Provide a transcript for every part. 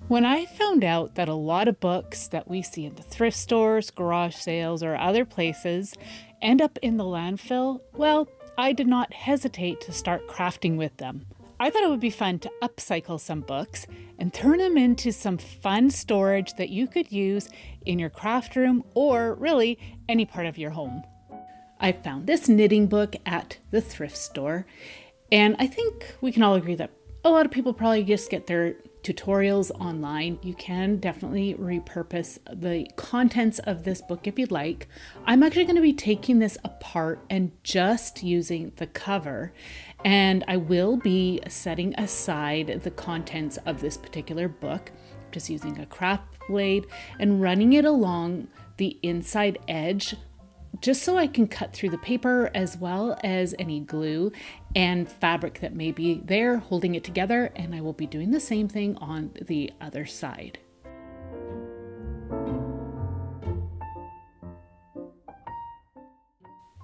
When I found out that a lot of books that we see in the thrift stores, garage sales, or other places end up in the landfill, well, I did not hesitate to start crafting with them. I thought it would be fun to upcycle some books and turn them into some fun storage that you could use in your craft room or really any part of your home. I found this knitting book at the thrift store, and I think we can all agree that a lot of people probably just get their tutorials online. You can definitely repurpose the contents of this book if you'd like. I'm actually going to be taking this apart and just using the cover, and I will be setting aside the contents of this particular book, just using a craft blade and running it along the inside edge just so I can cut through the paper as well as any glue and fabric that may be there holding it together, and I will be doing the same thing on the other side.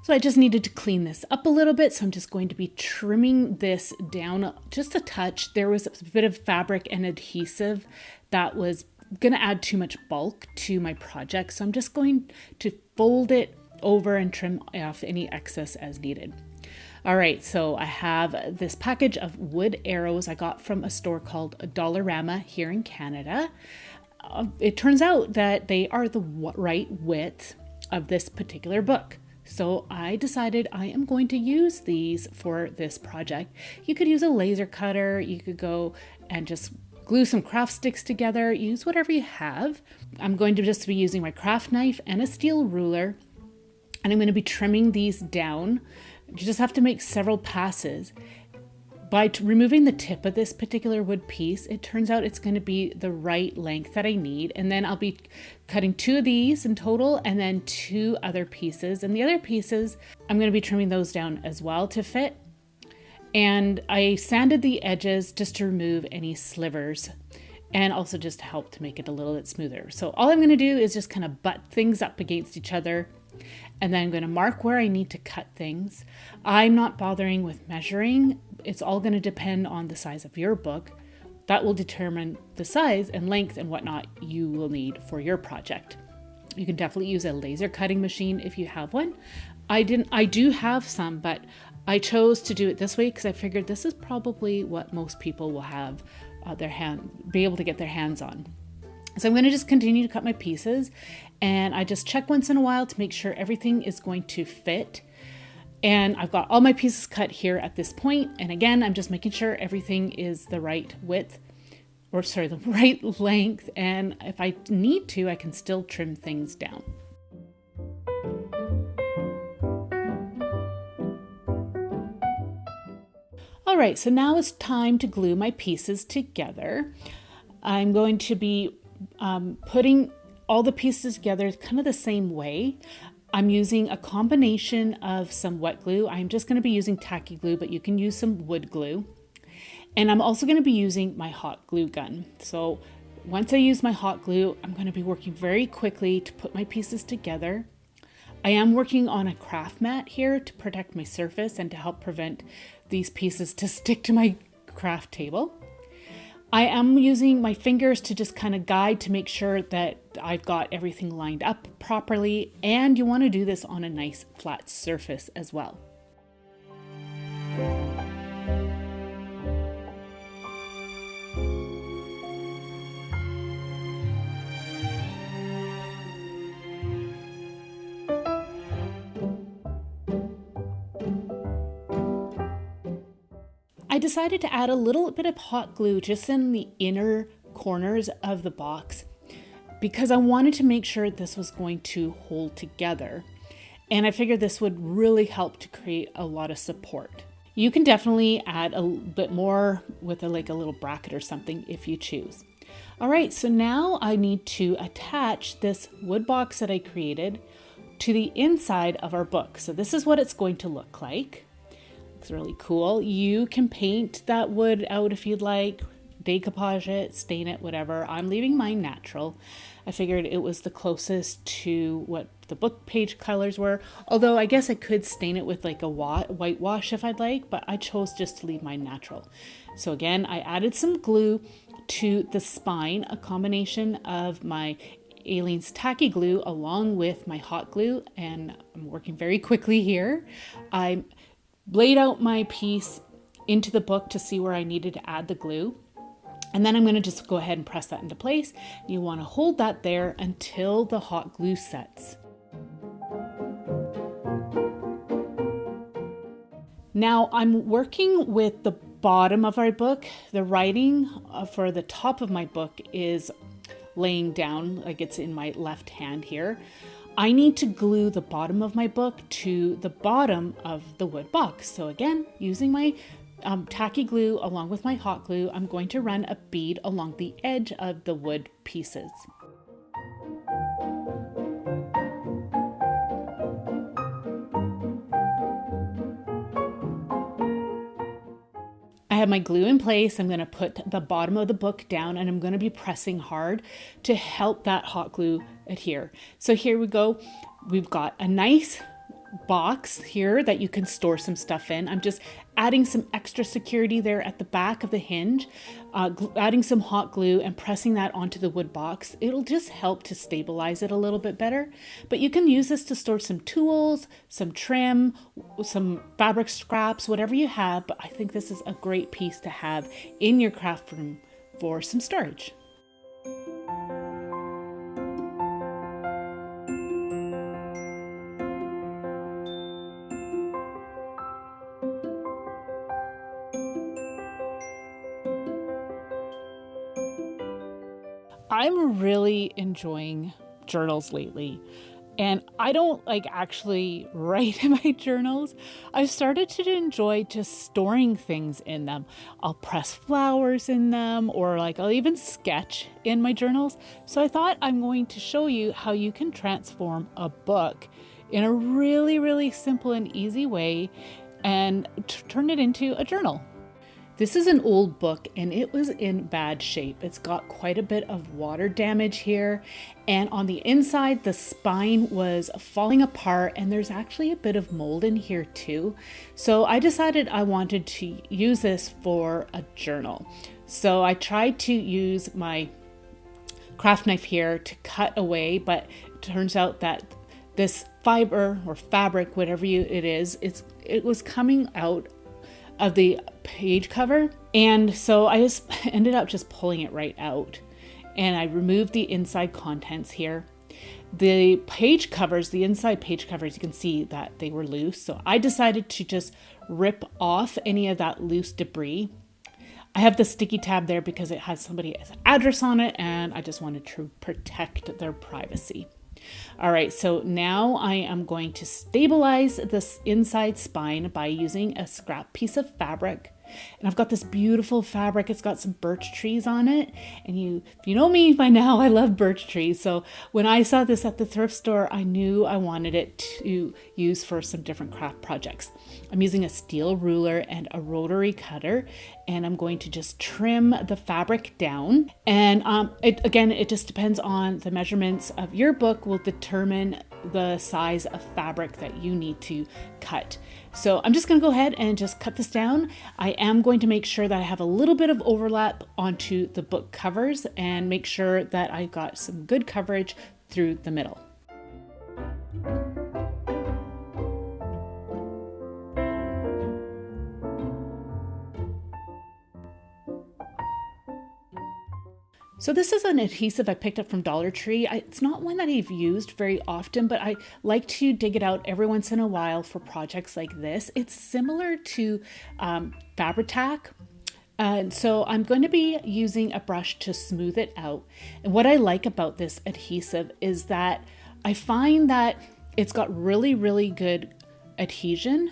So I just needed to clean this up a little bit, so I'm just going to be trimming this down just a touch. There was a bit of fabric and adhesive that was going to add too much bulk to my project, so I'm just going to fold it over and trim off any excess as needed. All right, so I have this package of wood arrows I got from a store called Dollarama here in Canada. It turns out that they are the right width of this particular book. So I decided I am going to use these for this project. You could use a laser cutter, you could go and just glue some craft sticks together, use whatever you have. I'm going to just be using my craft knife and a steel ruler, and I'm going to be trimming these down. You just have to make several passes. By removing the tip of this particular wood piece, it turns out it's going to be the right length that I need. And then I'll be cutting 2 of these in total and then 2 other pieces. And the other pieces, I'm going to be trimming those down as well to fit. And I sanded the edges just to remove any slivers and also just to help to make it a little bit smoother. So all I'm going to do is just kind of butt things up against each other. And then I'm going to mark where I need to cut things. I'm not bothering with measuring. It's all going to depend on the size of your book. That will determine the size and length and whatnot you will need for your project. You can definitely use a laser cutting machine if you have one. I do have some, but I chose to do it this way because I figured this is probably what most people will have be able to get their hands on. So I'm going to just continue to cut my pieces, and I just check once in a while to make sure everything is going to fit. And I've got all my pieces cut here at this point. And again, I'm just making sure everything is the right width, the right length. And if I need to, I can still trim things down. All right, so now it's time to glue my pieces together. I'm going to be putting all the pieces together kind of the same way. I'm using a combination of some wet glue. I'm just going to be using tacky glue, but you can use some wood glue. And I'm also going to be using my hot glue gun. So once I use my hot glue, I'm going to be working very quickly to put my pieces together. I am working on a craft mat here to protect my surface and to help prevent these pieces to stick to my craft table. I am using my fingers to just kind of guide to make sure that I've got everything lined up properly, and you want to do this on a nice flat surface as well. I decided to add a little bit of hot glue just in the inner corners of the box because I wanted to make sure this was going to hold together. And I figured this would really help to create a lot of support. You can definitely add a bit more with a little bracket or something if you choose. All right, so now I need to attach this wood box that I created to the inside of our book. So this is what it's going to look like. Looks really cool. You can paint that wood out if you'd like, decoupage it, stain it, whatever. I'm leaving mine natural. I figured it was the closest to what the book page colors were. Although I guess I could stain it with like a whitewash if I'd like, but I chose just to leave mine natural. So again, I added some glue to the spine, a combination of my Aleene's tacky glue along with my hot glue, and I'm working very quickly here. I laid out my piece into the book to see where I needed to add the glue. And then I'm going to just go ahead and press that into place. You want to hold that there until the hot glue sets. Now I'm working with the bottom of our book. The writing for the top of my book is laying down, like it's in my left hand here. I need to glue the bottom of my book to the bottom of the wood box. So again, using my tacky glue along with my hot glue, I'm going to run a bead along the edge of the wood pieces. I have my glue in place. I'm going to put the bottom of the book down and I'm going to be pressing hard to help that hot glue adhere. So here we go. We've got a nice box here that you can store some stuff in. I'm just adding some extra security there at the back of the hinge, adding some hot glue and pressing that onto the wood box. It'll just help to stabilize it a little bit better. But you can use this to store some tools, some trim, some fabric scraps, whatever you have. But I think this is a great piece to have in your craft room for some storage. I'm really enjoying journals lately, and I don't like actually write in my journals. I've started to enjoy just storing things in them. I'll press flowers in them, or like I'll even sketch in my journals. So I thought I'm going to show you how you can transform a book in a really, really simple and easy way and turn it into a journal. This is an old book and it was in bad shape. It's got quite a bit of water damage here, and on the inside the spine was falling apart and there's actually a bit of mold in here too. So I decided I wanted to use this for a journal. So I tried to use my craft knife here to cut away, but it turns out that this fiber or fabric, whatever it is, it was coming out of the page cover, and so I just ended up just pulling it right out, and I removed the inside contents here. The page covers, the inside page covers, you can see that they were loose, so I decided to just rip off any of that loose debris. I have the sticky tab there because it has somebody's address on it and I just wanted to protect their privacy. All right, so now I am going to stabilize this inside spine by using a scrap piece of fabric. And I've got this beautiful fabric. It's got some birch trees on it. And if you know me by now, I love birch trees. So when I saw this at the thrift store, I knew I wanted it to use for some different craft projects. I'm using a steel ruler and a rotary cutter, and I'm going to just trim the fabric down. And it just depends on the measurements of your book will determine the size of fabric that you need to cut. So I'm just going to go ahead and just cut this down. I am going to make sure that I have a little bit of overlap onto the book covers and make sure that I got some good coverage through the middle. So this is an adhesive I picked up from Dollar Tree. It's not one that I've used very often, but I like to dig it out every once in a while for projects like this. It's similar to Fabri-Tac. And so I'm going to be using a brush to smooth it out. And what I like about this adhesive is that I find that it's got really, really good adhesion.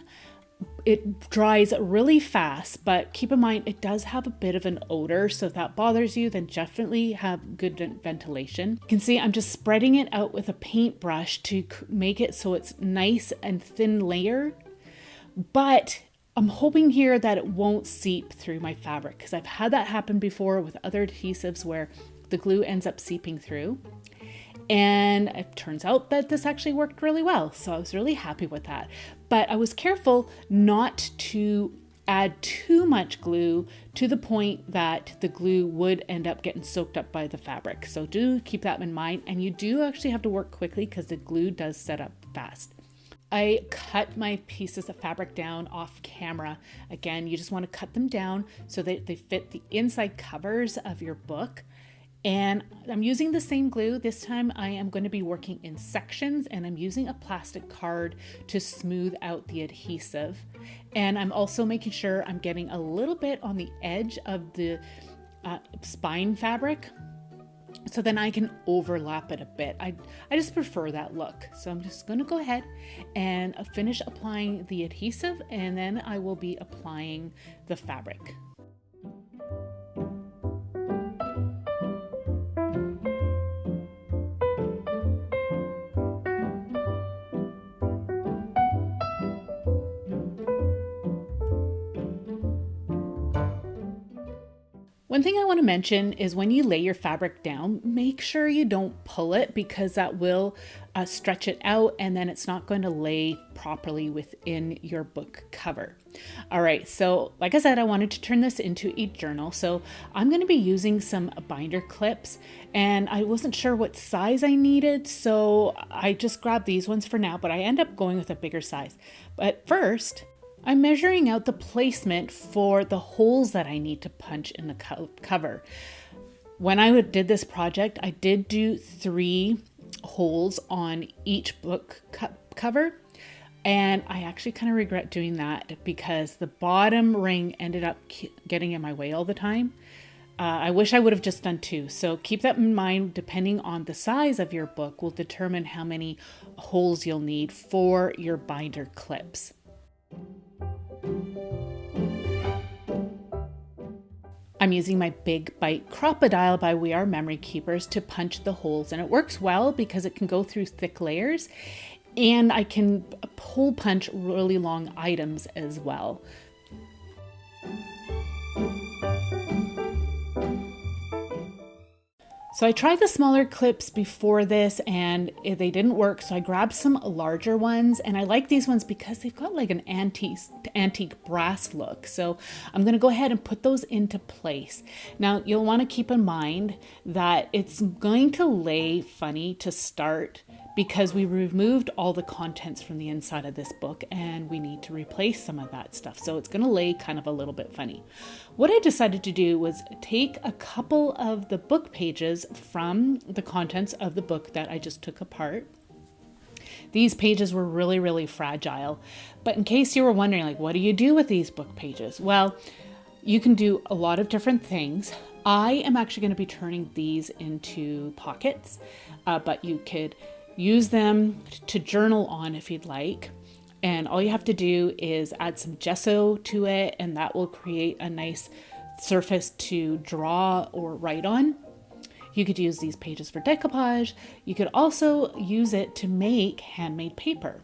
It dries really fast, but keep in mind it does have a bit of an odor, so if that bothers you, then definitely have good ventilation. You can see I'm just spreading it out with a paintbrush to make it so it's nice and thin layer, but I'm hoping here that it won't seep through my fabric, because I've had that happen before with other adhesives where the glue ends up seeping through. And it turns out that this actually worked really well. So I was really happy with that. But I was careful not to add too much glue to the point that the glue would end up getting soaked up by the fabric. So do keep that in mind. And you do actually have to work quickly because the glue does set up fast. I cut my pieces of fabric down off camera. Again, you just want to cut them down so that they fit the inside covers of your book. And I'm using the same glue. This time I am going to be working in sections, and I'm using a plastic card to smooth out the adhesive. And I'm also making sure I'm getting a little bit on the edge of the spine fabric, so then I can overlap it a bit. I just prefer that look. So I'm just going to go ahead and finish applying the adhesive, and then I will be applying the fabric. One thing I want to mention is when you lay your fabric down, make sure you don't pull it, because that will stretch it out and then it's not going to lay properly within your book cover. All right, so like I said, I wanted to turn this into a journal. So I'm going to be using some binder clips, and I wasn't sure what size I needed, so I just grabbed these ones for now, but I end up going with a bigger size. But first, I'm measuring out the placement for the holes that I need to punch in the cover. When I did this project, I did do 3 holes on each book cover, and I actually kind of regret doing that because the bottom ring ended up getting in my way all the time. I wish I would have just done 2. So keep that in mind. Depending on the size of your book will determine how many holes you'll need for your binder clips. I'm using my Big Bite Crop-A-Dile by We Are Memory Keepers to punch the holes, and it works well because it can go through thick layers, and I can hole punch really long items as well. So I tried the smaller clips before this and they didn't work, so I grabbed some larger ones, and I like these ones because they've got like an antique brass look. So I'm going to go ahead and put those into place. Now you'll want to keep in mind that it's going to lay funny to start because we removed all the contents from the inside of this book and we need to replace some of that stuff. So it's going to lay kind of a little bit funny. What I decided to do was take a couple of the book pages from the contents of the book that I just took apart. These pages were really, really fragile. But in case you were wondering, like, what do you do with these book pages? Well, you can do a lot of different things. I am actually going to be turning these into pockets, but you could use them to journal on if you'd like. And all you have to do is add some gesso to it, and that will create a nice surface to draw or write on. You could use these pages for decoupage. You could also use it to make handmade paper.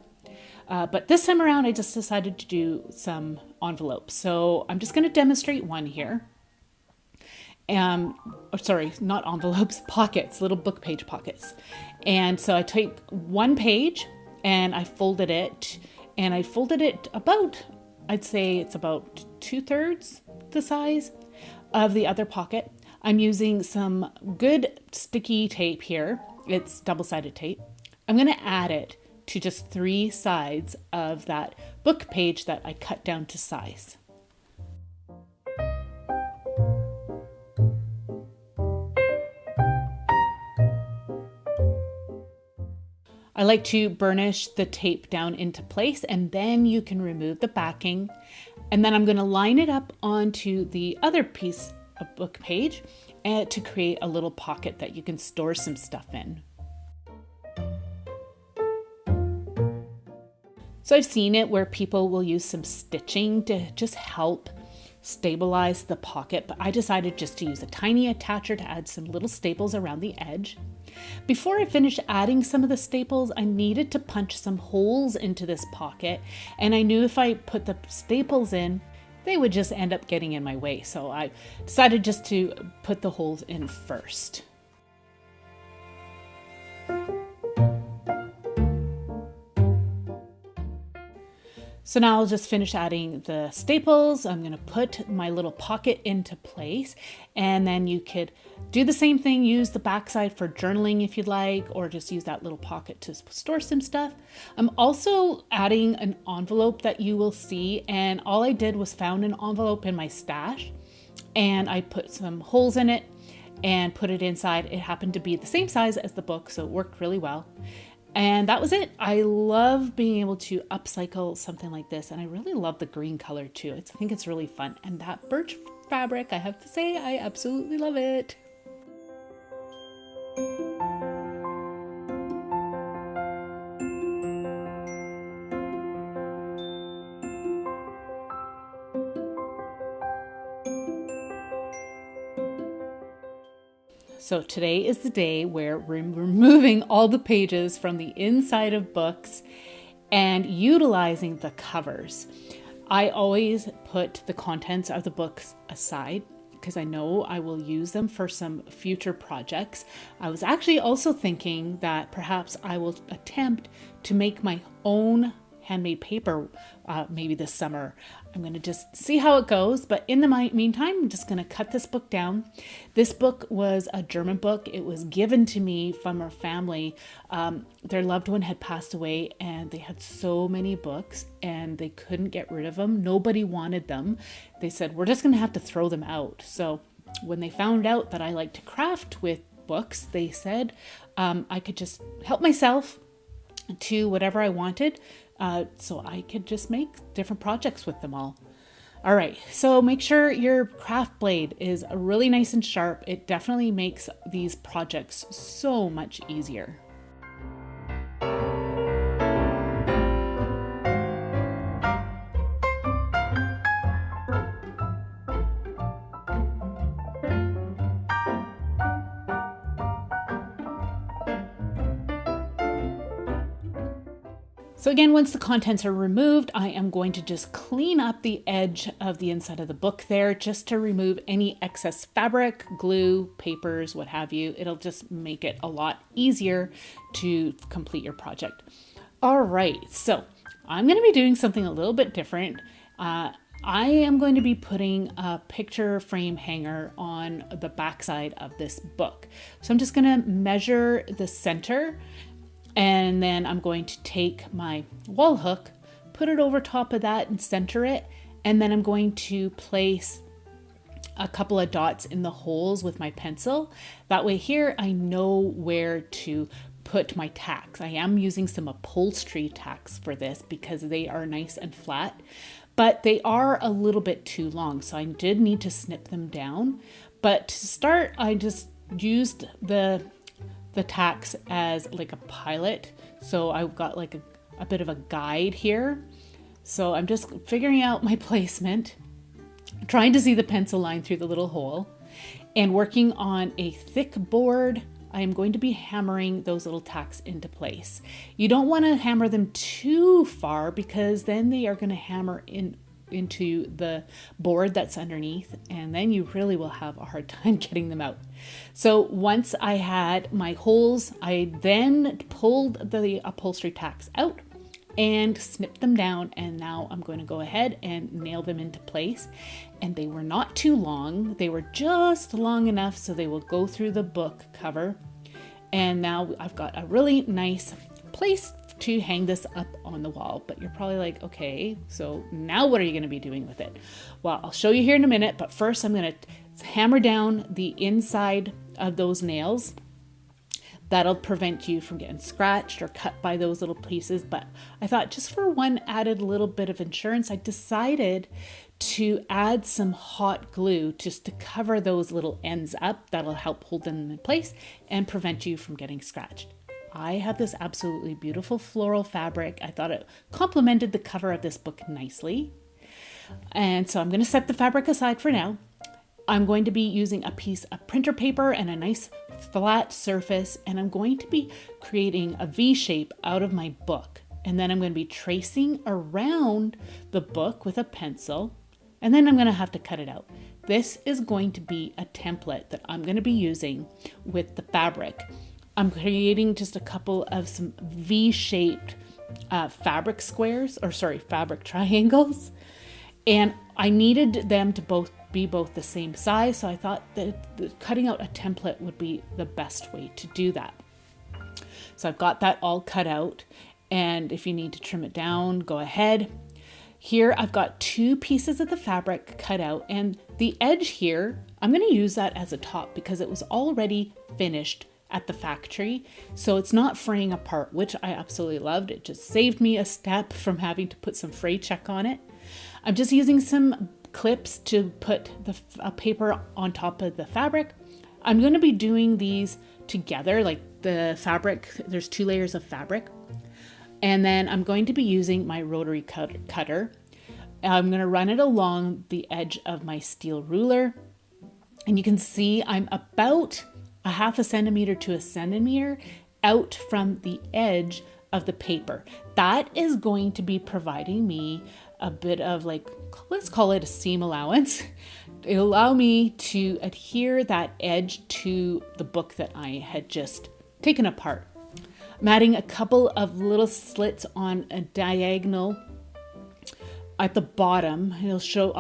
But this time around, I just decided to do some envelopes. So I'm just going to demonstrate one here. Sorry, not envelopes, pockets, little book page pockets. And so I take one page and I folded it, about, I'd say it's about 2/3 the size of the other pocket. I'm using some good sticky tape here. It's double-sided tape. I'm going to add it to just 3 sides of that book page that I cut down to size. I like to burnish the tape down into place, and then you can remove the backing. And then I'm going to line it up onto the other piece of book page to create a little pocket that you can store some stuff in. So I've seen it where people will use some stitching to just help stabilize the pocket, but I decided just to use a tiny attacher to add some little staples around the edge. Before I finished adding some of the staples, I needed to punch some holes into this pocket, and I knew if I put the staples in, they would just end up getting in my way. So I decided just to put the holes in first. So now I'll just finish adding the staples. I'm going to put my little pocket into place, and then you could do the same thing, use the backside for journaling if you'd like, or just use that little pocket to store some stuff. I'm also adding an envelope that you will see, and all I did was found an envelope in my stash, and I put some holes in it and put it inside. It happened to be the same size as the book, so it worked really well. And that was it. I love being able to upcycle something like this. And I really love the green color too. I think it's really fun. And that birch fabric, I have to say, I absolutely love it. So today is the day where we're removing all the pages from the inside of books and utilizing the covers. I always put the contents of the books aside because I know I will use them for some future projects. I was actually also thinking that perhaps I will attempt to make my own handmade paper maybe this summer. I'm going to just see how it goes, but in the meantime, I'm just going to cut this book down. This book was a German book. It was given to me from a family. Their loved one had passed away, and they had so many books, and they couldn't get rid of them. Nobody wanted them. They said, we're just going to have to throw them out. So when they found out that I like to craft with books, they said I could just help myself to whatever I wanted. So I could just make different projects with them all. All right, so make sure your craft blade is really nice and sharp. It definitely makes these projects so much easier. So again, once the contents are removed, I am going to just clean up the edge of the inside of the book there just to remove any excess fabric, glue, papers, what have you. It'll just make it a lot easier to complete your project. All right, so I'm going to be doing something a little bit different. I am going to be putting a picture frame hanger on the backside of this book. So I'm just going to measure the center, and then I'm going to take my wall hook, put it over top of that and center it. And then I'm going to place a couple of dots in the holes with my pencil. That way here I know where to put my tacks. I am using some upholstery tacks for this because they are nice and flat, but they are a little bit too long. So I did need to snip them down. But to start, I just used the tacks as like a pilot. So I've got like a bit of a guide here. So I'm just figuring out my placement, trying to see the pencil line through the little hole, and working on a thick board. I am going to be hammering those little tacks into place. You don't want to hammer them too far because then they are going to hammer into the board that's underneath, and then you really will have a hard time getting them out. So once I had my holes, I then pulled the upholstery tacks out and snipped them down, and now I'm going to go ahead and nail them into place. And they were not too long, they were just long enough so they will go through the book cover. And now I've got a really nice place to hang this up on the wall. But you're probably like, okay, so now what are you going to be doing with it? Well, I'll show you here in a minute, but first I'm going to hammer down the inside of those nails. That'll prevent you from getting scratched or cut by those little pieces. But I thought just for one added little bit of insurance, I decided to add some hot glue just to cover those little ends up. That'll help hold them in place and prevent you from getting scratched. I have this absolutely beautiful floral fabric. I thought it complemented the cover of this book nicely. And so I'm going to set the fabric aside for now. I'm going to be using a piece of printer paper and a nice flat surface, and I'm going to be creating a V shape out of my book. And then I'm going to be tracing around the book with a pencil, and then I'm going to have to cut it out. This is going to be a template that I'm going to be using with the fabric. I'm creating just a couple of some V-shaped fabric triangles. And I needed them to be both the same size, so I thought that cutting out a template would be the best way to do that. So I've got that all cut out, and if you need to trim it down, go ahead. Here I've got 2 pieces of the fabric cut out, and the edge here, I'm going to use that as a top because it was already finished at the factory, so it's not fraying apart, which I absolutely loved. It just saved me a step from having to put some fray check on it. I'm just using some clips to put the paper on top of the fabric. I'm going to be doing these together, like the fabric, there's 2 layers of fabric. And then I'm going to be using my rotary cutter. I'm going to run it along the edge of my steel ruler. And you can see I'm about a 0.5 centimeter to 1 centimeter out from the edge of the paper. That is going to be providing me a bit of, like, let's call it a seam allowance. It'll allow me to adhere that edge to the book that I had just taken apart. I'm adding a couple of little slits on a diagonal at the bottom. I'll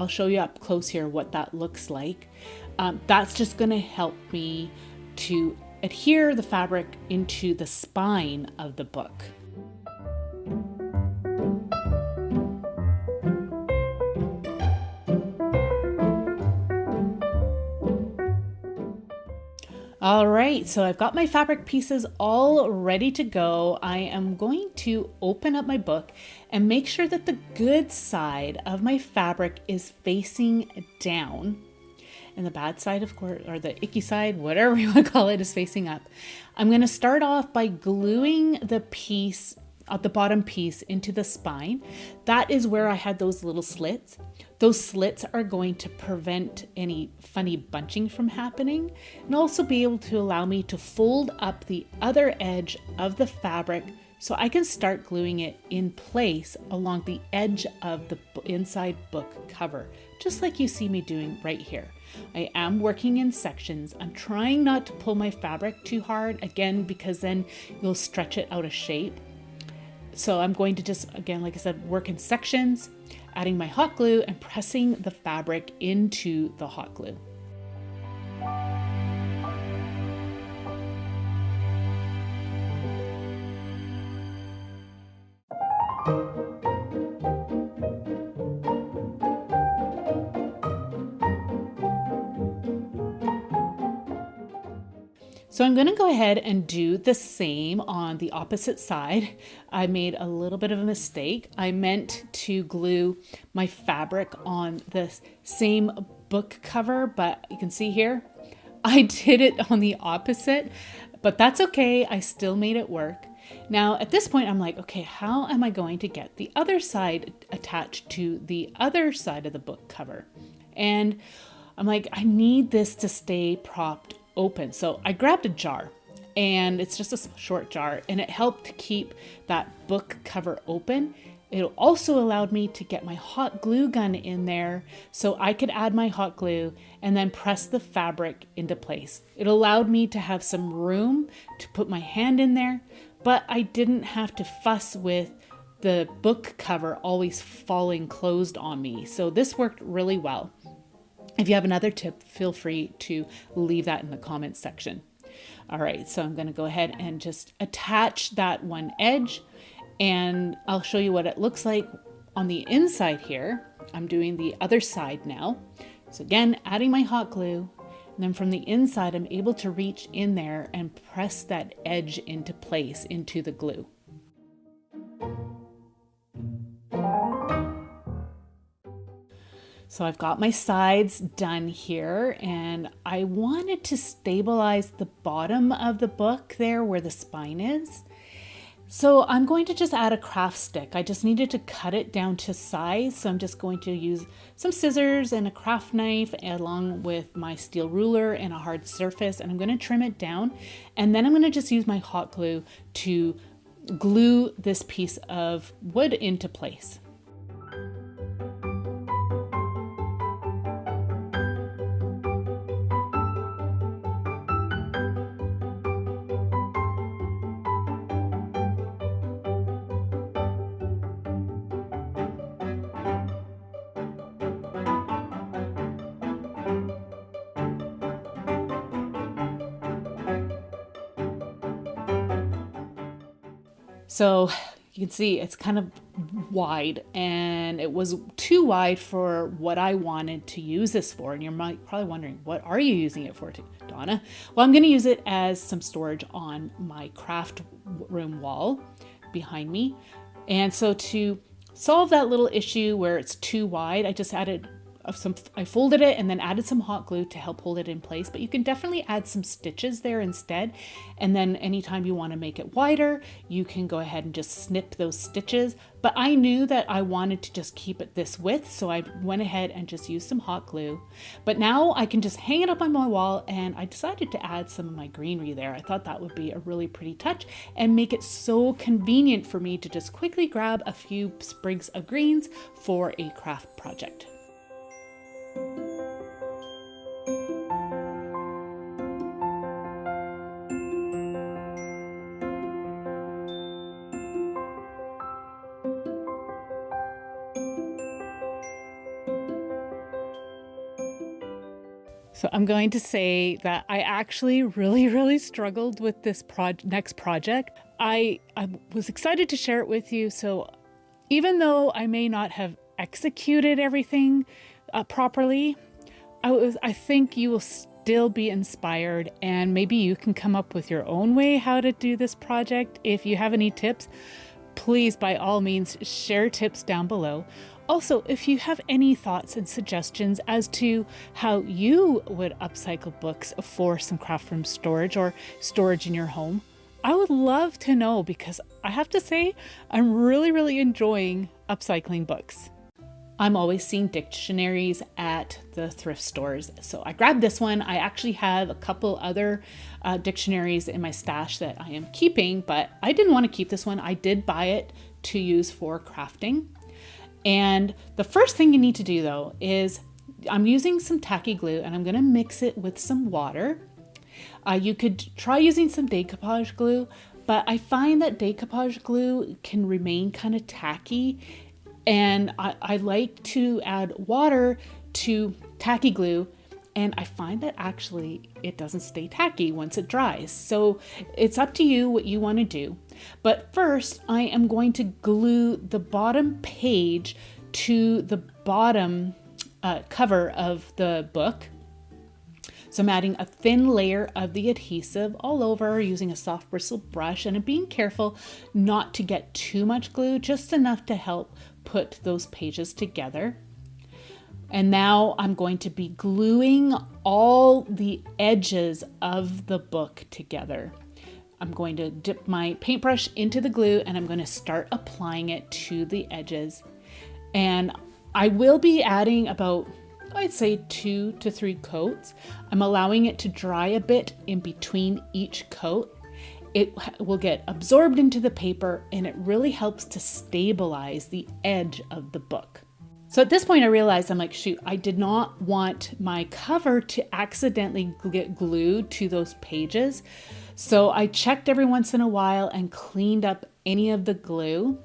show you up close here what that looks like. That's just going to help me to adhere the fabric into the spine of the book. All right, so I've got my fabric pieces all ready to go. I am going to open up my book and make sure that the good side of my fabric is facing down. And the bad side, of course, or the icky side, whatever you want to call it, is facing up. I'm going to start off by gluing the piece, the bottom piece, into the spine. That is where I had those little slits. Those slits are going to prevent any funny bunching from happening, and also be able to allow me to fold up the other edge of the fabric so I can start gluing it in place along the edge of the inside book cover, just like you see me doing right here. I am working in sections. I'm trying not to pull my fabric too hard, again, because then you'll stretch it out of shape. So I'm going to just, again, like I said, work in sections, adding my hot glue and pressing the fabric into the hot glue. So I'm going to go ahead and do the same on the opposite side. I made a little bit of a mistake. I meant to glue my fabric on the same book cover, but you can see here, I did it on the opposite, but that's okay. I still made it work. Now at this point, I'm like, okay, how am I going to get the other side attached to the other side of the book cover? And I'm like, I need this to stay propped open. So I grabbed a jar, and it's just a short jar, and it helped keep that book cover open. It also allowed me to get my hot glue gun in there so I could add my hot glue and then press the fabric into place. It allowed me to have some room to put my hand in there, but I didn't have to fuss with the book cover always falling closed on me. So this worked really well. If you have another tip, feel free to leave that in the comments section. All right, so I'm going to go ahead and just attach that one edge, and I'll show you what it looks like on the inside here. I'm doing the other side now. So again, adding my hot glue, and then from the inside, I'm able to reach in there and press that edge into place into the glue. So I've got my sides done here, and I wanted to stabilize the bottom of the book there where the spine is. So I'm going to just add a craft stick. I just needed to cut it down to size. So I'm just going to use some scissors and a craft knife along with my steel ruler and a hard surface. And I'm going to trim it down. And then I'm going to just use my hot glue to glue this piece of wood into place. So you can see it's kind of wide, and it was too wide for what I wanted to use this for. And you're probably wondering, what are you using it for, Donna? Well, I'm going to use it as some storage on my craft room wall behind me. And so to solve that little issue where it's too wide, I just added I folded it and then added some hot glue to help hold it in place, but you can definitely add some stitches there instead. And then anytime you want to make it wider, you can go ahead and just snip those stitches. But I knew that I wanted to just keep it this width, so I went ahead and just used some hot glue. But now I can just hang it up on my wall, and I decided to add some of my greenery there. I thought that would be a really pretty touch and make it so convenient for me to just quickly grab a few sprigs of greens for a craft project. So I'm going to say that I actually really struggled with this next project. I was excited to share it with you. So even though I may not have executed everything properly, I think you will still be inspired, and maybe you can come up with your own way how to do this project. If you have any tips, please by all means share tips down below. Also, if you have any thoughts and suggestions as to how you would upcycle books for some craft room storage or storage in your home, I would love to know, because I have to say I'm really enjoying upcycling books. I'm always seeing dictionaries at the thrift stores, so I grabbed this one. I actually have a couple other dictionaries in my stash that I am keeping, but I didn't want to keep this one. I did buy it to use for crafting. And the first thing you need to do though is I'm using some tacky glue, and I'm going to mix it with some water. You could try using some decoupage glue, but I find that decoupage glue can remain kind of tacky, and I like to add water to tacky glue, and I find that actually it doesn't stay tacky once it dries. So it's up to you what you want to do. But first, I am going to glue the bottom page to the bottom cover of the book. So I'm adding a thin layer of the adhesive all over using a soft bristle brush, and I'm being careful not to get too much glue, just enough to help put those pages together. And now I'm going to be gluing all the edges of the book together. I'm going to dip my paintbrush into the glue, and I'm going to start applying it to the edges. And I will be adding about, I'd say 2 to 3 coats. I'm allowing it to dry a bit in between each coat. It will get absorbed into the paper, and it really helps to stabilize the edge of the book. So at this point I realized, I'm like, shoot, I did not want my cover to accidentally get glued to those pages. So I checked every once in a while and cleaned up any of the glue.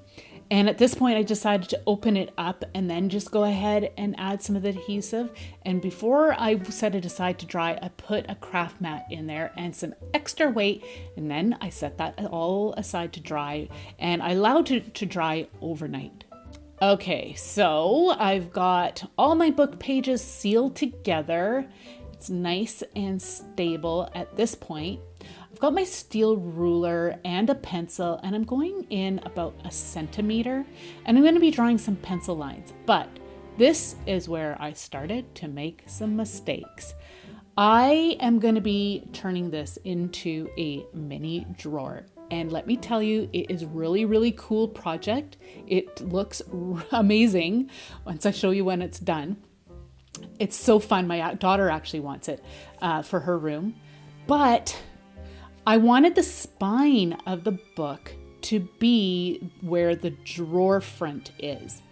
And at this point I decided to open it up and then just go ahead and add some of the adhesive. And before I set it aside to dry, I put a craft mat in there and some extra weight. And then I set that all aside to dry, and I allowed it to dry overnight. Okay, so I've got all my book pages sealed together. It's nice and stable at this point. I've got my steel ruler and a pencil, and I'm going in about 1 centimeter, and I'm going to be drawing some pencil lines. But this is where I started to make some mistakes. I am going to be turning this into a mini drawer. And let me tell you, it is really, really cool project. It looks amazing once I show you when it's done. It's so fun. My daughter actually wants it for her room. But I wanted the spine of the book to be where the drawer front is.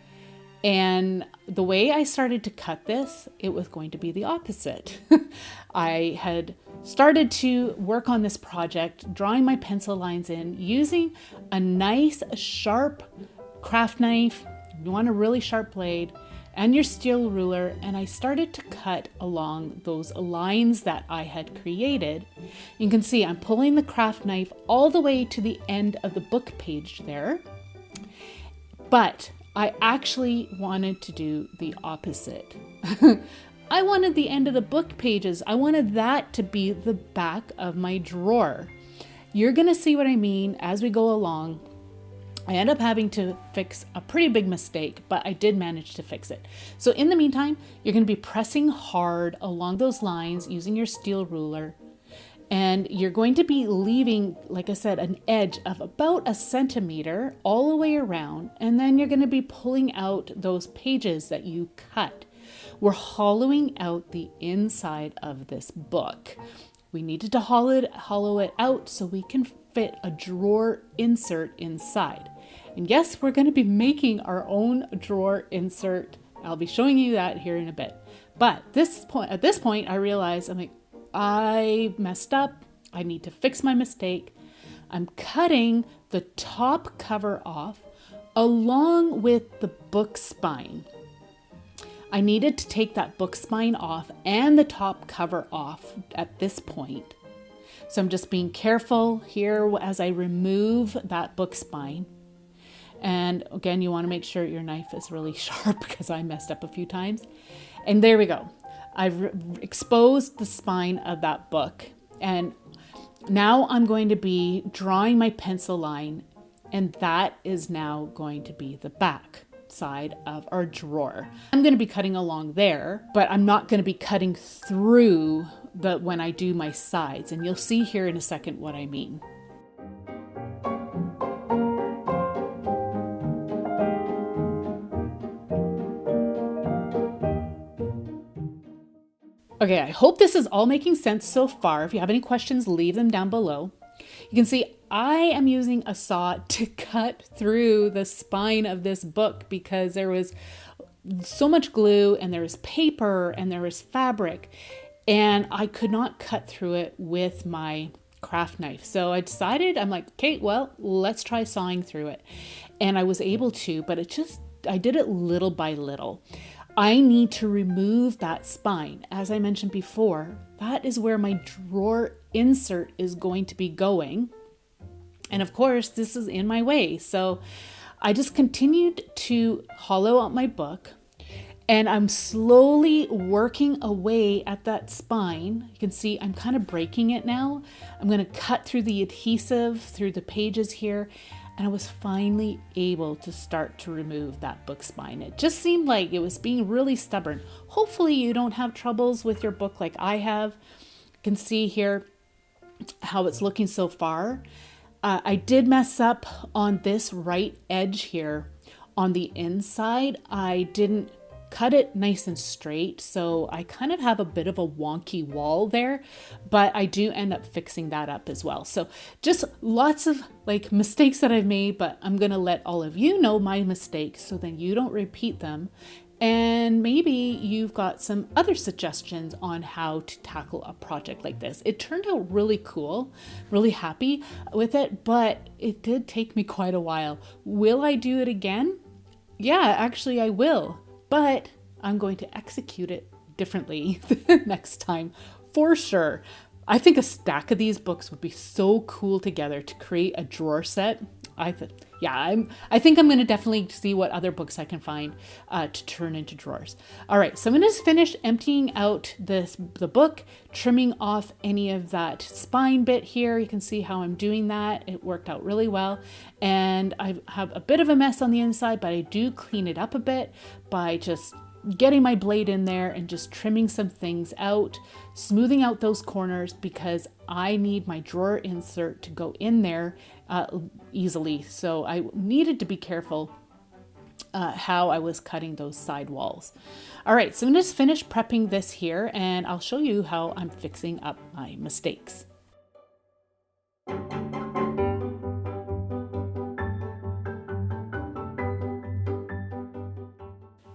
And the way I started to cut this, it was going to be the opposite. I had started to work on this project, drawing my pencil lines in, using a nice sharp craft knife. You want a really sharp blade and your steel ruler. And I started to cut along those lines that I had created. You can see I'm pulling the craft knife all the way to the end of the book page there. But I actually wanted to do the opposite. I wanted the end of the book pages. I wanted that to be the back of my drawer. You're going to see what I mean as we go along. I end up having to fix a pretty big mistake, but I did manage to fix it. So in the meantime, you're going to be pressing hard along those lines using your steel ruler. And you're going to be leaving, like I said, an edge of about 1 centimeter all the way around. And then you're going to be pulling out those pages that you cut. We're hollowing out the inside of this book. We needed to hollow it out so we can fit a drawer insert inside. And yes, we're going to be making our own drawer insert. I'll be showing you that here in a bit. But at this point, I realized I messed up. I need to fix my mistake. I'm cutting the top cover off along with the book spine. I needed to take that book spine off and the top cover off at this point. So I'm just being careful here as I remove that book spine. And again, you want to make sure your knife is really sharp because I messed up a few times. And there we go. I've exposed the spine of that book. And now I'm going to be drawing my pencil line. And that is now going to be the back side of our drawer. I'm going to be cutting along there, but I'm not going to be cutting through when I do my sides. And you'll see here in a second what I mean. Okay, I hope this is all making sense so far. If you have any questions, leave them down below. You can see I am using a saw to cut through the spine of this book because there was so much glue and there was paper and there was fabric and I could not cut through it with my craft knife. So I decided, I'm like, okay, well, let's try sawing through it. And I was able to, but I did it little by little. I need to remove that spine. As I mentioned before, that is where my drawer insert is going to be going. And of course, this is in my way. So I just continued to hollow out my book and I'm slowly working away at that spine. You can see I'm kind of breaking it now. I'm going to cut through the adhesive, through the pages here. And I was finally able to start to remove that book spine. It just seemed like it was being really stubborn. Hopefully you don't have troubles with your book like I have. You can see here how it's looking so far. I did mess up on this right edge here on the inside. I didn't cut it nice and straight, so I kind of have a bit of a wonky wall there, but I do end up fixing that up as well. So just lots of mistakes that I've made, but I'm gonna let all of you know my mistakes so then you don't repeat them. And maybe you've got some other suggestions on how to tackle a project like this. It turned out really cool, really happy with it, but it did take me quite a while. Will I do it again? Yeah, actually I will. But I'm going to execute it differently next time for sure. I think a stack of these books would be so cool together to create a drawer set. I think I'm going to definitely see what other books I can find to turn into drawers. All right, so I'm going to finish emptying out the book, trimming off any of that spine bit here. You can see how I'm doing that. It worked out really well. And I have a bit of a mess on the inside, but I do clean it up a bit by just getting my blade in there and just trimming some things out, smoothing out those corners because I need my drawer insert to go in there easily. So I needed to be careful how I was cutting those side walls. All right, so I'm gonna just finish prepping this here and I'll show you how I'm fixing up my mistakes.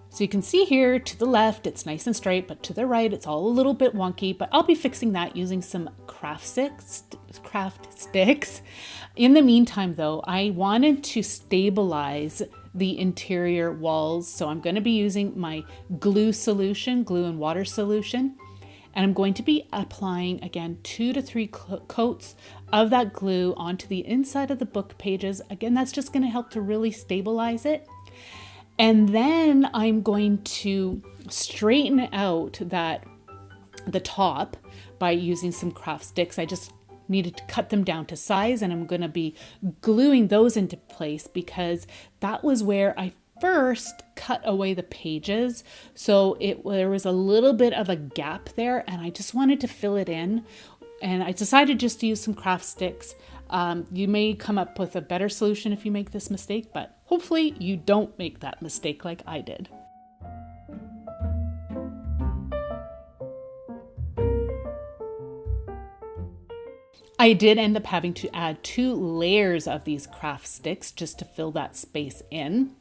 So you can see here to the left, it's nice and straight, but to the right, it's all a little bit wonky, but I'll be fixing that using some craft sticks. In the meantime though, I wanted to stabilize the interior walls. So I'm going to be using my glue solution, glue and water solution. And I'm going to be applying again 2 to 3 coats of that glue onto the inside of the book pages. Again, that's just going to help to really stabilize it. And then I'm going to straighten out the top by using some craft sticks. I just needed to cut them down to size and I'm going to be gluing those into place because that was where I first cut away the pages. So there was a little bit of a gap there and I just wanted to fill it in. And I decided just to use some craft sticks. You may come up with a better solution if you make this mistake, but hopefully you don't make that mistake like I did. I did end up having to add 2 layers of these craft sticks just to fill that space in.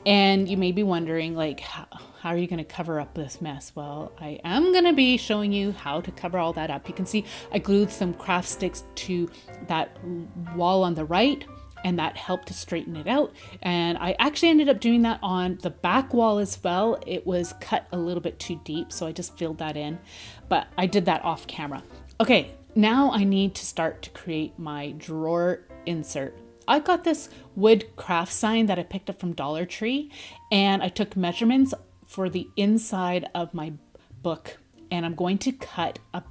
And you may be wondering, like, how are you going to cover up this mess? Well, I am going to be showing you how to cover all that up. You can see I glued some craft sticks to that wall on the right, and that helped to straighten it out. And I actually ended up doing that on the back wall as well. It was cut a little bit too deep, so I just filled that in, but I did that off camera. Okay, now I need to start to create my drawer insert. I got this wood craft sign that I picked up from Dollar Tree, and I took measurements for the inside of my book, and I'm going to cut a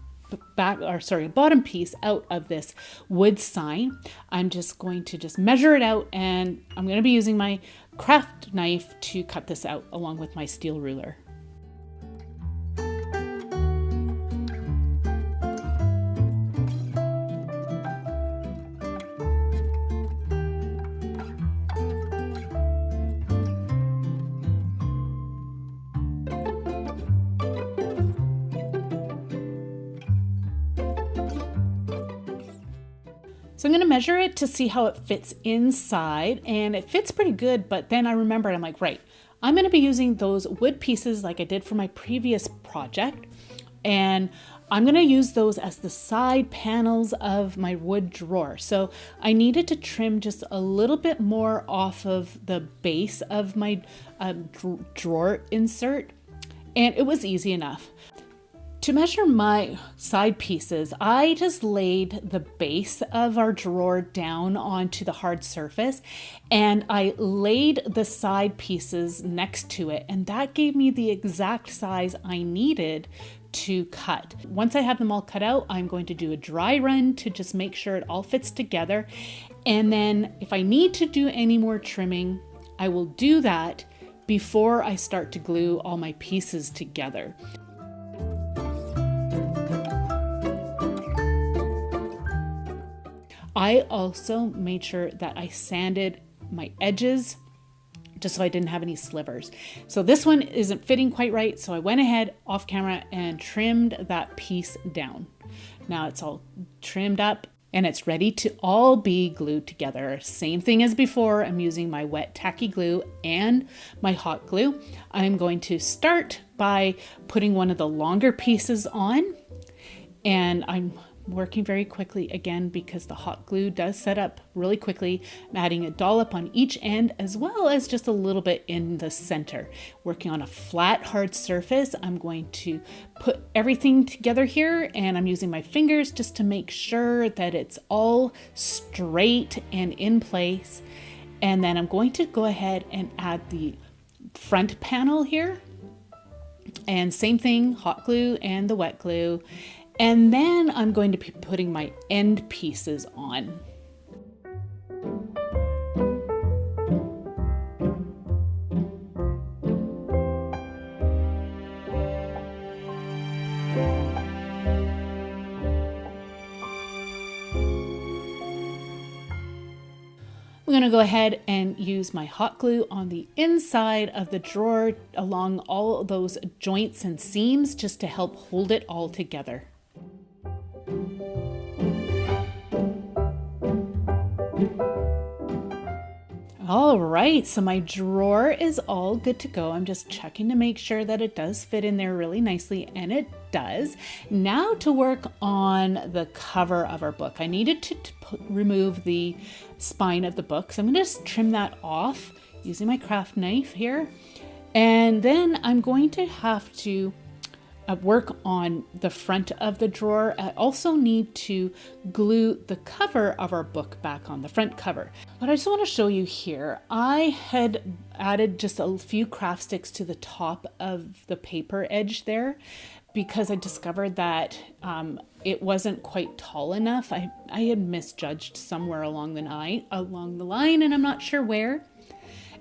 bottom piece out of this wood sign. I'm just going to measure it out, and I'm going to be using my craft knife to cut this out along with my steel ruler. So I'm going to measure it to see how it fits inside, and it fits pretty good, but then I remembered, I'm like, right, I'm going to be using those wood pieces like I did for my previous project, and I'm going to use those as the side panels of my wood drawer. So I needed to trim just a little bit more off of the base of my drawer insert, and it was easy enough. To measure my side pieces, I just laid the base of our drawer down onto the hard surface and I laid the side pieces next to it, and that gave me the exact size I needed to cut. Once I have them all cut out, I'm going to do a dry run to just make sure it all fits together. And then if I need to do any more trimming, I will do that before I start to glue all my pieces together. I also made sure that I sanded my edges just so I didn't have any slivers. So this one isn't fitting quite right, so I went ahead off camera and trimmed that piece down. Now it's all trimmed up and it's ready to all be glued together. Same thing as before, I'm using my wet tacky glue and my hot glue. I'm going to start by putting one of the longer pieces on, and I'm working very quickly again because the hot glue does set up really quickly. I'm adding a dollop on each end as well as just a little bit in the center. Working on a flat hard surface, I'm going to put everything together here, and I'm using my fingers just to make sure that it's all straight and in place. And then I'm going to go ahead and add the front panel here, and same thing, hot glue and the wet glue. And then I'm going to be putting my end pieces on. I'm going to go ahead and use my hot glue on the inside of the drawer along all those joints and seams just to help hold it all together. All right, so my drawer is all good to go. I'm just checking to make sure that it does fit in there really nicely, and it does. Now to work on the cover of our book. I needed to remove the spine of the book, so I'm gonna just trim that off using my craft knife here. And then I'm going to have to work on the front of the drawer. I also need to glue the cover of our book back on the front cover. But I just want to show you here, I had added just a few craft sticks to the top of the paper edge there because I discovered that it wasn't quite tall enough. I had misjudged somewhere along the line, and I'm not sure where.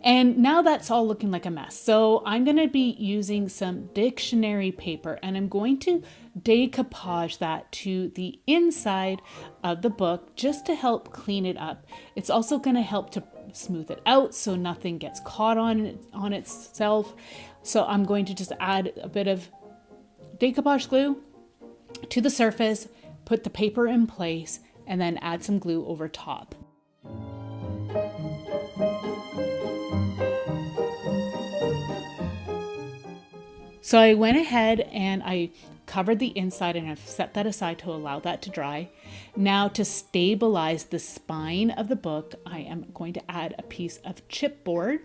And now that's all looking like a mess. So I'm going to be using some dictionary paper, and I'm going to decoupage that to the inside of the book just to help clean it up. It's also going to help to smooth it out so nothing gets caught on itself. So I'm going to just add a bit of decoupage glue to the surface, put the paper in place, and then add some glue over top. So I went ahead and I covered the inside, and I've set that aside to allow that to dry. Now to stabilize the spine of the book, I am going to add a piece of chipboard,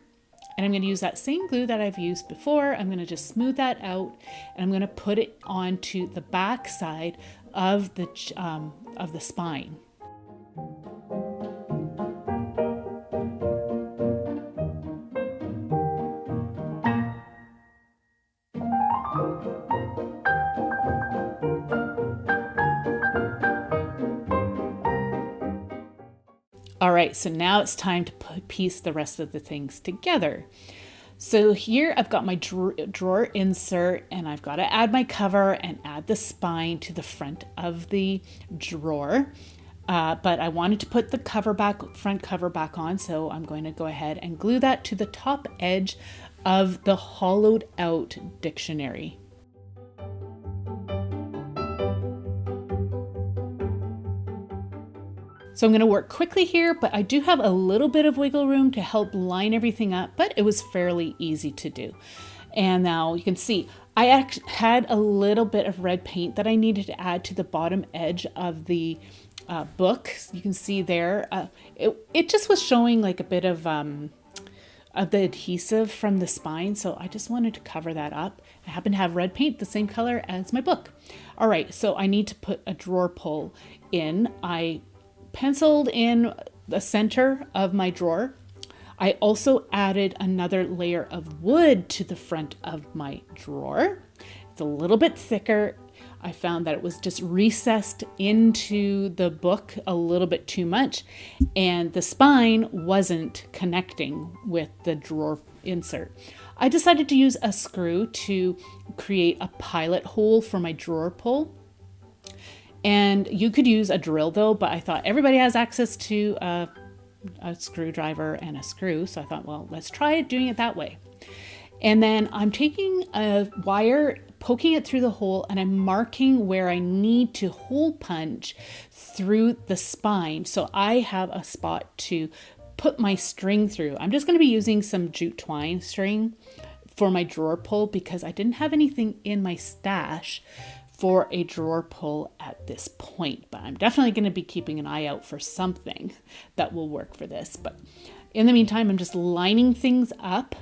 and I'm going to use that same glue that I've used before. I'm going to just smooth that out, and I'm going to put it onto the back side of the spine. All right, so now it's time to piece the rest of the things together. So here I've got my drawer insert, and I've got to add my cover and add the spine to the front of the drawer. But I wanted to put the front cover back on, so I'm going to go ahead and glue that to the top edge of the hollowed out dictionary. So I'm going to work quickly here, but I do have a little bit of wiggle room to help line everything up, but it was fairly easy to do. And now you can see I had a little bit of red paint that I needed to add to the bottom edge of the book. You can see there, it just was showing like a bit of the adhesive from the spine, so I just wanted to cover that up. I happen to have red paint the same color as my book. All right, so I need to put a drawer pull in. I penciled in the center of my drawer. I also added another layer of wood to the front of my drawer. It's a little bit thicker. I found that it was just recessed into the book a little bit too much, and the spine wasn't connecting with the drawer insert. I decided to use a screw to create a pilot hole for my drawer pull. And you could use a drill though, but I thought everybody has access to a screwdriver and a screw. So I thought, well, let's try doing it that way. And then I'm taking a wire, poking it through the hole, and I'm marking where I need to hole punch through the spine. So I have a spot to put my string through. I'm just going to be using some jute twine string for my drawer pull because I didn't have anything in my stash for a drawer pull at this point, but I'm definitely going to be keeping an eye out for something that will work for this. But in the meantime, I'm just lining things up,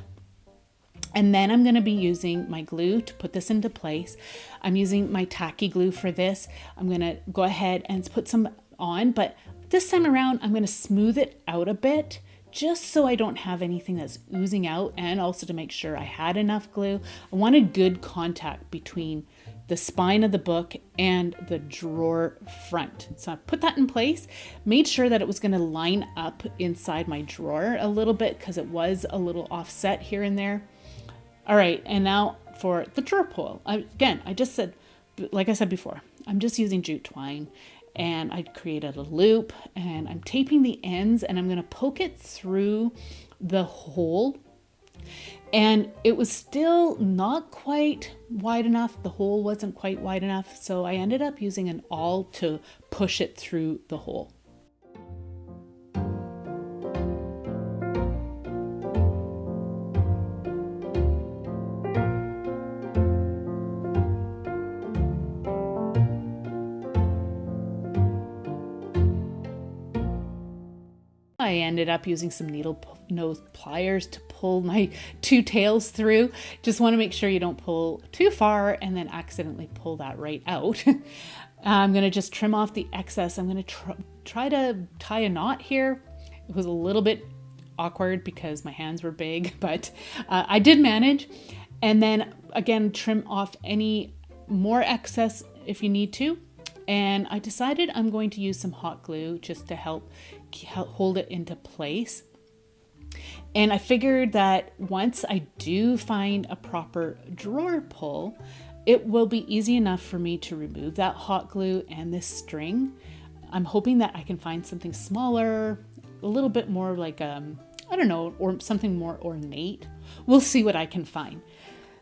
and then I'm going to be using my glue to put this into place. I'm using my tacky glue for this. I'm going to go ahead and put some on, but this time around, I'm going to smooth it out a bit just so I don't have anything that's oozing out, and also to make sure I had enough glue. I wanted good contact between the spine of the book and the drawer front. So I put that in place, made sure that it was going to line up inside my drawer a little bit because it was a little offset here and there. All right, and now for the drawer pull. Again, I just said, like I said before, I'm just using jute twine, and I created a loop, and I'm taping the ends, and I'm going to poke it through the hole. And it was still not quite wide enough. The hole wasn't quite wide enough. So I ended up using an awl to push it through the hole. I ended up using some needle nose pliers to pull my two tails through. Just want to make sure you don't pull too far and then accidentally pull that right out. I'm going to just trim off the excess. I'm going to try to tie a knot here. It was a little bit awkward because my hands were big, but I did manage. And then again, trim off any more excess if you need to. And I decided I'm going to use some hot glue just to help hold it into place. And I figured that once I do find a proper drawer pull, it will be easy enough for me to remove that hot glue and this string. I'm hoping that I can find something smaller, a little bit more like, I don't know, or something more ornate. We'll see what I can find.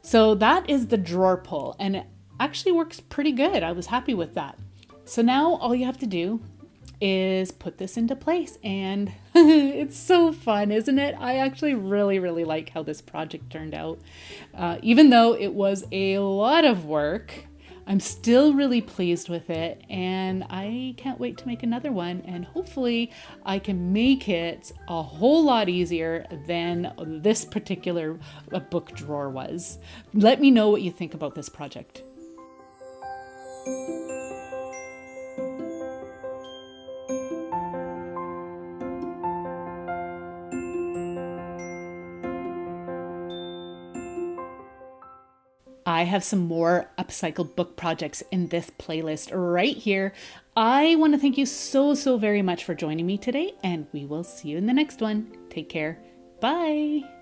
So that is the drawer pull, and it actually works pretty good. I was happy with that. So now all you have to do is put this into place, and it's so fun, isn't it? I actually really like how this project turned out. Even though it was a lot of work, I'm still really pleased with it, and I can't wait to make another one, and hopefully I can make it a whole lot easier than this particular book drawer was. Let me know what you think about this project. I have some more upcycled book projects in this playlist right here. I want to thank you so very much for joining me today, and we will see you in the next one. Take care. Bye.